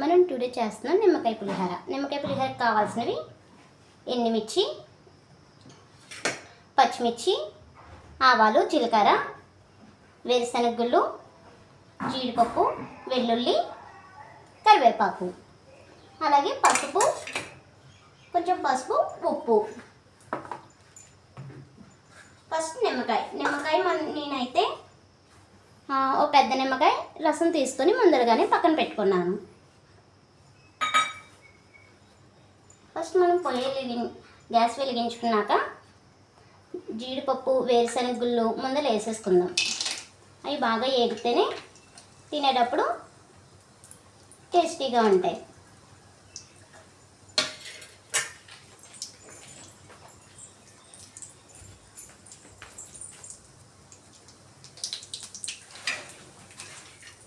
మనం టుడే చేస్తున్నాం నిమ్మకాయ పులిహోర. నిమ్మకాయ పులిహోరకి కావాల్సినవి ఎండుమిర్చి, పచ్చిమిర్చి, ఆవాలు, జీలకర్ర, వేరుశనగ గుళ్ళు, జీడిపప్పు, వెల్లుల్లి, కరివేపాకు, అలాగే పసుపు, కొంచెం పసుపు, ఉప్పు. ఫస్ట్ నిమ్మకాయ నేనైతే ఒక పెద్ద నిమ్మకాయ రసం తీసుకొని ముందరగానే పక్కన పెట్టుకున్నాను. ఫస్ట్ మనం గ్యాస్ వెలిగించుకున్నాక జీడిపప్పు, వేరుశనగ గుళ్ళు ముందర వేసేసుకుందాం. అవి బాగా ఏగితేనే తినేటప్పుడు టేస్టీగా ఉంటాయి.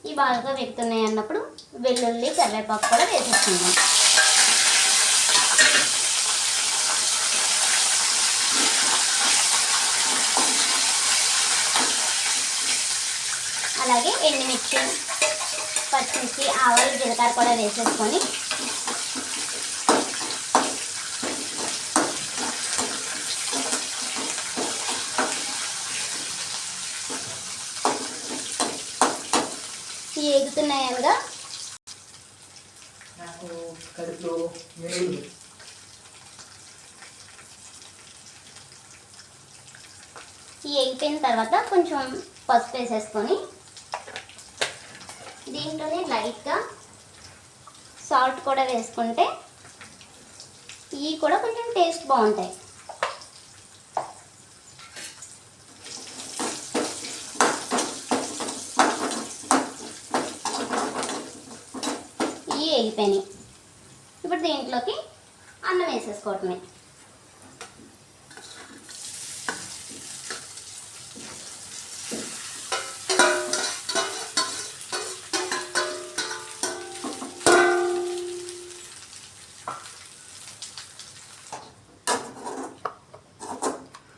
ఇవి బాగా వేగుతున్నాయి అన్నప్పుడు వెల్లుల్లి, కరివేపాకు కూడా వేసేసుకుందాం. అలాగే ఎండుమిర్చి, పచ్చిమిర్చి, ఆవాలు, జీలకర్ర కూడా వేసేసుకొని ఏగుతున్నాయి అనగా ఏగిపోయిన తర్వాత కొంచెం పసుపు వేసేసుకొని దీంట్లోనే లైట్గా సాల్ట్ కూడా వేసుకుంటే ఇవి కూడా కొంచెం టేస్ట్ బాగుంటాయి. ఇవి వేగిపోయినాయి. ఇప్పుడు దీంట్లోకి అన్నం వేసేసుకోవటమే.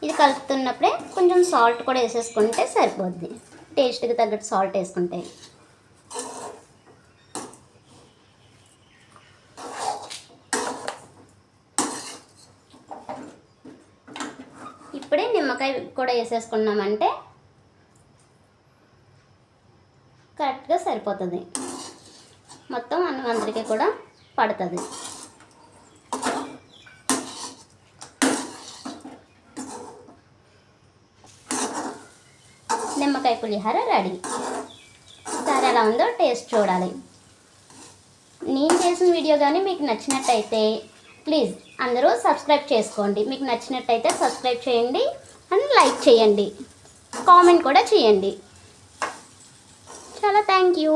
ఇది కలుపుతున్నప్పుడే కొంచెం సాల్ట్ కూడా వేసేసుకుంటే సరిపోద్ది. టేస్ట్కి తగ్గట్టు సాల్ట్ వేసుకుంటే. ఇప్పుడే నిమ్మకాయ కూడా వేసేసుకున్నామంటే కరెక్ట్గా సరిపోతుంది. మొత్తం అన్నం అందరికీ కూడా పడుతుంది. నిమ్మకాయ పులిహోర రెడీ. సరే ఎలా ఉందో టేస్ట్ చూడాలి. నేను చేసిన వీడియో కానీ మీకు నచ్చినట్టయితే ప్లీజ్ అందరూ సబ్స్క్రైబ్ చేసుకోండి. మీకు నచ్చినట్టయితే సబ్స్క్రైబ్ చేయండి అండ్ లైక్ చేయండి, కామెంట్ కూడా చేయండి. చాలా థ్యాంక్ యూ.